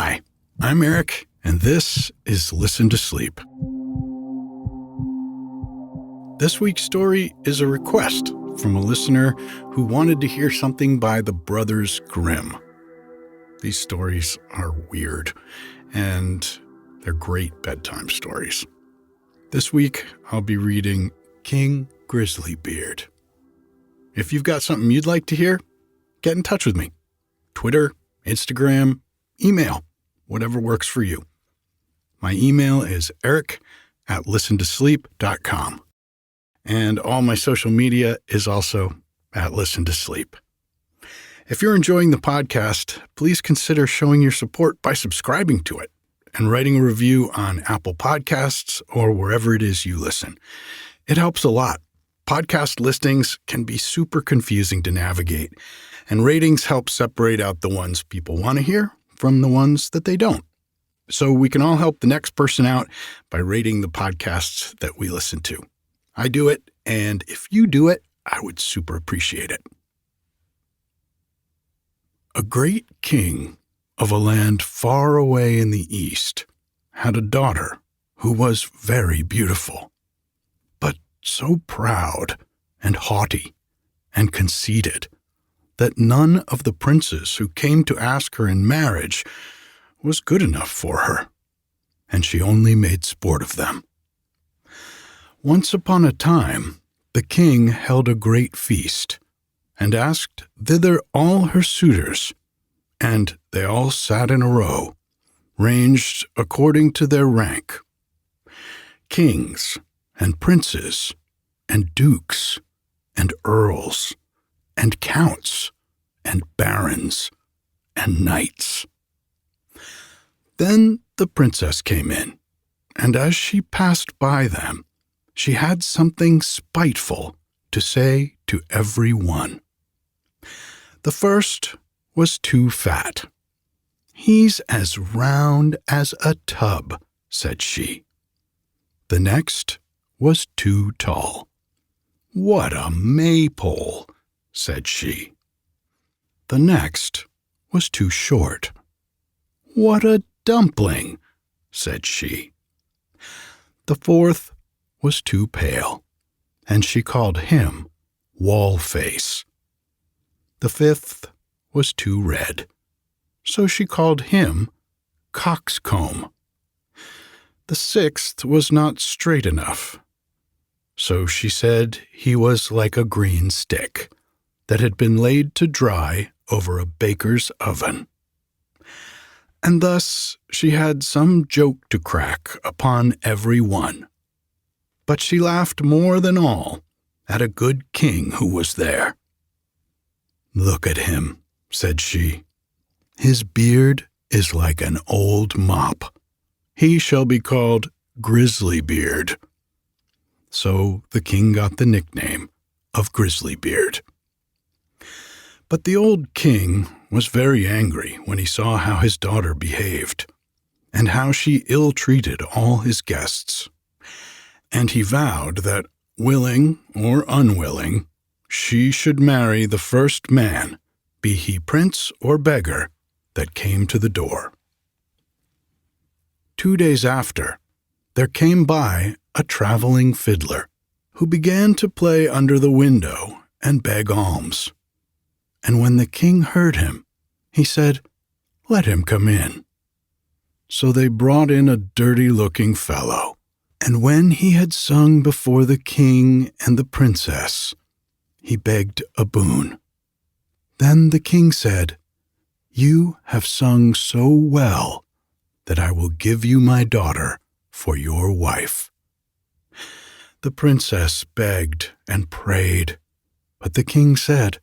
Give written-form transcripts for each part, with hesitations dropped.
Hi, I'm Eric, and this is Listen to Sleep. This week's story is a request from a listener who wanted to hear something by the Brothers Grimm. These stories are weird, and they're great bedtime stories. This week, I'll be reading King Grisly Beard. If you've got something you'd like to hear, get in touch with me. Twitter, Instagram, email, whatever works for you. My email is eric@listentosleep.com. And all my social media is also at Listen to Sleep. If you're enjoying the podcast, please consider showing your support by subscribing to it and writing a review on Apple Podcasts or wherever it is you listen. It helps a lot. Podcast listings can be super confusing to navigate, and ratings help separate out the ones people want to hear from the ones that they don't. So we can all help the next person out by rating the podcasts that we listen to. I do it, and if you do it, I would super appreciate it. A great king of a land far away in the east had a daughter who was very beautiful, but so proud and haughty and conceited that none of the princes who came to ask her in marriage was good enough for her, and she only made sport of them. Once upon a time, the king held a great feast and asked thither all her suitors, and they all sat in a row, ranged according to their rank. Kings and princes and dukes and earls and counts and barons and knights. Then the princess came in, and as she passed by them, she had something spiteful to say to every one. The first was too fat. "He's as round as a tub," said she. The next was too tall. "What a maypole," said she. The next was too short. "What a dumpling," said she. The fourth was too pale, and she called him Wall-Face. The fifth was too red, so she called him Coxcomb. The sixth was not straight enough, so she said he was like a green stick that had been laid to dry over a baker's oven. And thus she had some joke to crack upon every one. But she laughed more than all at a good king who was there. "Look at him," said she. "His beard is like an old mop. He shall be called Grisly Beard." So the king got the nickname of Grisly Beard. But the old king was very angry when he saw how his daughter behaved, and how she ill-treated all his guests. And he vowed that, willing or unwilling, she should marry the first man, be he prince or beggar, that came to the door. 2 days after, there came by a traveling fiddler, who began to play under the window and beg alms. And when the king heard him, he said, "Let him come in." So they brought in a dirty-looking fellow, and when he had sung before the king and the princess, he begged a boon. Then the king said, "You have sung so well that I will give you my daughter for your wife." The princess begged and prayed, but the king said,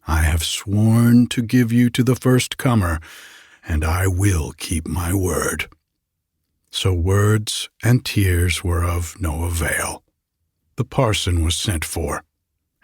"I have sworn to give you to the first comer, and I will keep my word." So words and tears were of no avail. The parson was sent for,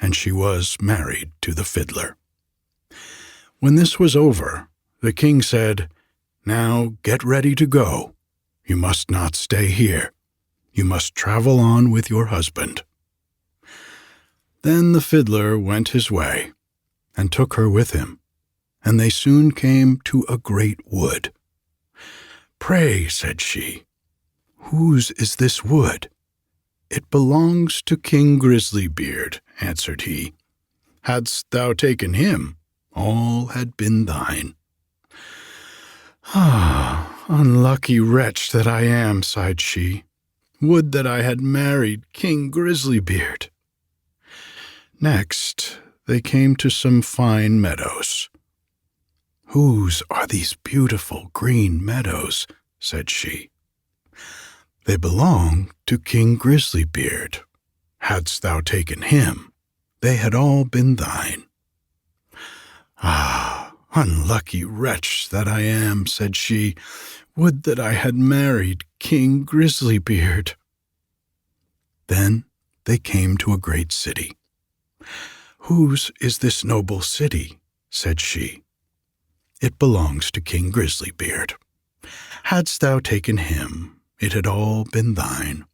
and she was married to the fiddler. When this was over, the king said, "Now get ready to go. You must not stay here. You must travel on with your husband." Then the fiddler went his way, and took her with him, and they soon came to a great wood, "Pray," said she, "whose is this wood?" "It belongs to King Grisly Beard," answered he. "Hadst thou taken him, all had been thine." "Ah, unlucky wretch that I am," sighed she. "Would that I had married King Grisly Beard." Next, they came to some fine meadows. "Whose are these beautiful green meadows?" said she. "They belong to King Grisly Beard. Hadst thou taken him, they had all been thine." "Ah, unlucky wretch that I am," said she. "Would that I had married King Grisly Beard." Then they came to a great city. "Whose is this noble city?" said she. "It belongs to King Grisly Beard. Hadst thou taken him, it had all been thine."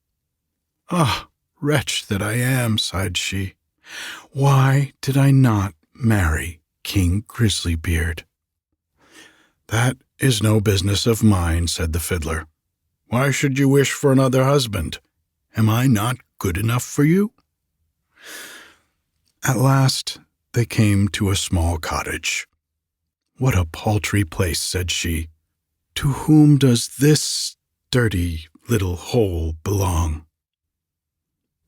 "Ah, wretch that I am," sighed she. "Why did I not marry King Grisly Beard?" "That is no business of mine," said the fiddler. "Why should you wish for another husband? Am I not good enough for you?" At last they came to a small cottage. "What a paltry place," said she. "To whom does this dirty little hole belong?"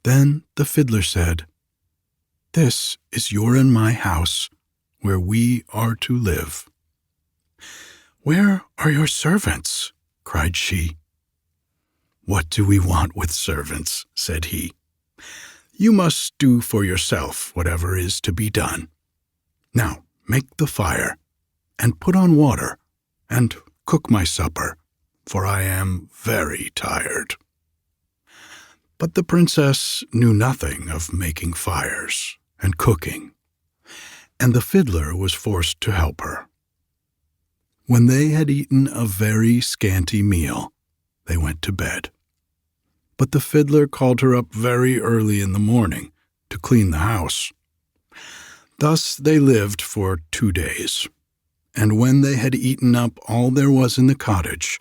Then the fiddler said, "This is your and my house, where we are to live." "Where are your servants?" cried she. "What do we want with servants?" said he. "You must do for yourself whatever is to be done. Now make the fire, and put on water, and cook my supper, for I am very tired." But the princess knew nothing of making fires and cooking, and the fiddler was forced to help her. When they had eaten a very scanty meal, they went to bed. But the fiddler called her up very early in the morning to clean the house. Thus they lived for 2 days, and when they had eaten up all there was in the cottage,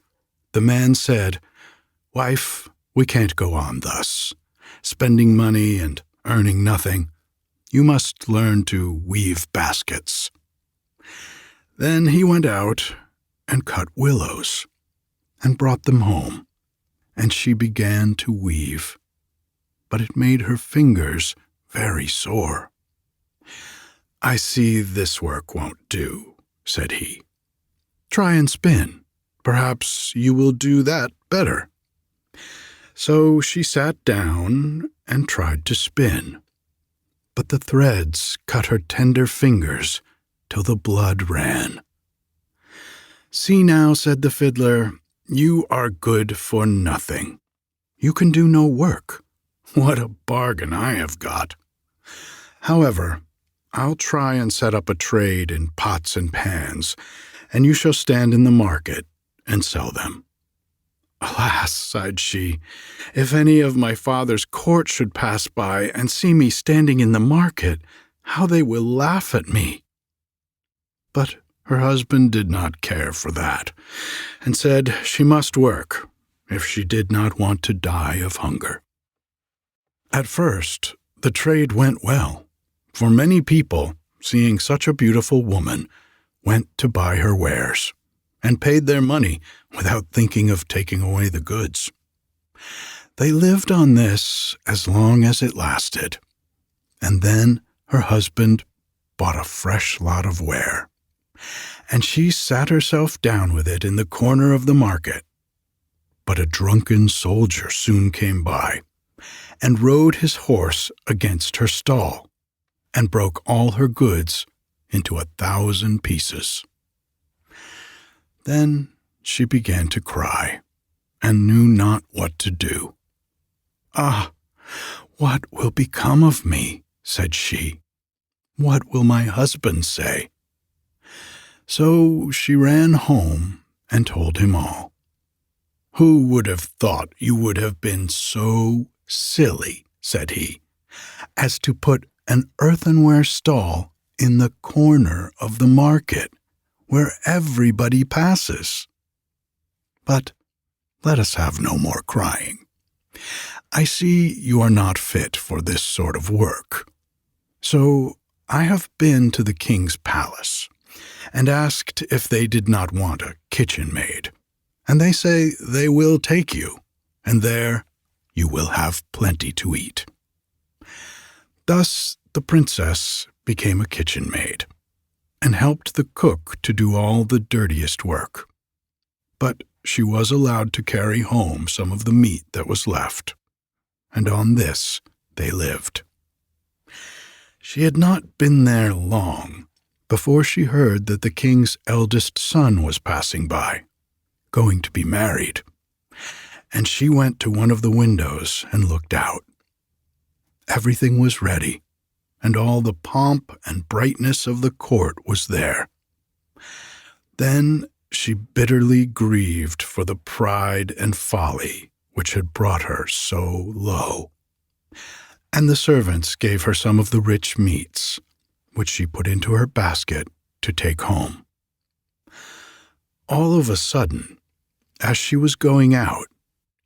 the man said, "Wife, we can't go on thus, spending money and earning nothing. You must learn to weave baskets." Then he went out and cut willows and brought them home, and she began to weave, but it made her fingers very sore. "I see this work won't do," said he. "Try and spin. Perhaps you will do that better." So she sat down and tried to spin, but the threads cut her tender fingers till the blood ran. "See now," said the fiddler, "you are good for nothing. You can do no work. What a bargain I have got! However, I'll try and set up a trade in pots and pans, and you shall stand in the market and sell them." "Alas," sighed she, "if any of my father's court should pass by and see me standing in the market, how they will laugh at me." But her husband did not care for that, and said she must work if she did not want to die of hunger. At first, the trade went well, for many people, seeing such a beautiful woman, went to buy her wares, and paid their money without thinking of taking away the goods. They lived on this as long as it lasted, and then her husband bought a fresh lot of ware, and she sat herself down with it in the corner of the market. But a drunken soldier soon came by, and rode his horse against her stall, and broke all her goods into 1,000 pieces. Then she began to cry, and knew not what to do. "Ah, what will become of me?" said she. "What will my husband say?" So she ran home and told him all. "Who would have thought you would have been so silly," said he, "as to put an earthenware stall in the corner of the market, where everybody passes?" But let us have no more crying. I see you are not fit for this sort of work. So I have been to the king's palace and asked if they did not want a kitchen maid, and they say they will take you, and there you will have plenty to eat." Thus the princess became a kitchen maid and helped the cook to do all the dirtiest work. But she was allowed to carry home some of the meat that was left, and on this they lived. She had not been there long before she heard that the king's eldest son was passing by, going to be married, and she went to one of the windows and looked out. Everything was ready, and all the pomp and brightness of the court was there. Then she bitterly grieved for the pride and folly which had brought her so low. And the servants gave her some of the rich meats, which she put into her basket to take home. All of a sudden, as she was going out,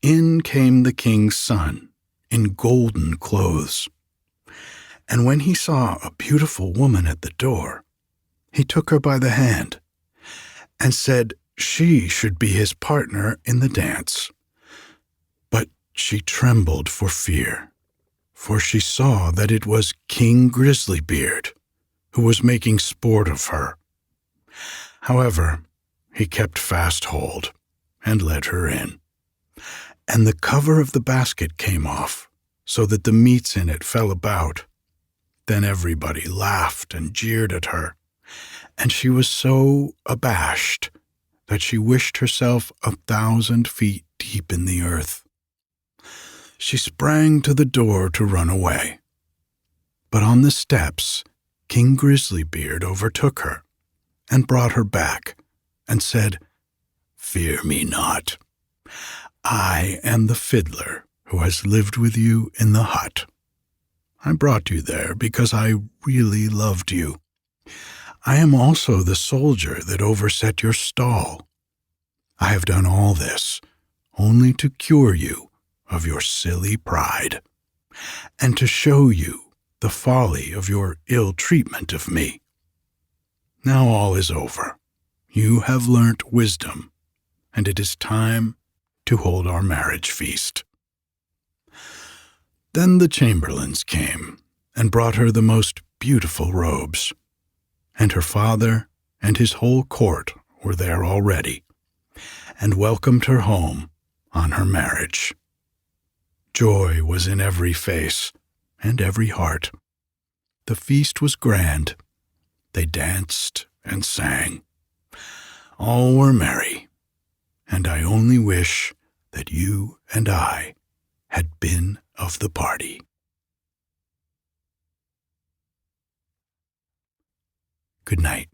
in came the king's son in golden clothes. And when he saw a beautiful woman at the door, he took her by the hand and said she should be his partner in the dance. But she trembled for fear, for she saw that it was King Grisly who was making sport of her. However, he kept fast hold and led her in, and the cover of the basket came off, so that the meats in it fell about. Then everybody laughed and jeered at her, and she was so abashed that she wished herself 1,000 feet deep in the earth. She sprang to the door to run away, but on the steps King Grisly overtook her and brought her back and said, "Fear me not. I am the fiddler who has lived with you in the hut. I brought you there because I really loved you. I am also the soldier that overset your stall. I have done all this only to cure you of your silly pride, and to show you the folly of your ill treatment of me. Now all is over. You have learnt wisdom, and it is time to hold our marriage feast." Then the chamberlains came and brought her the most beautiful robes, and her father and his whole court were there already, and welcomed her home on her marriage. Joy was in every face and every heart. The feast was grand. They danced and sang. All were merry, and I only wish that you and I had been of the party. Good night.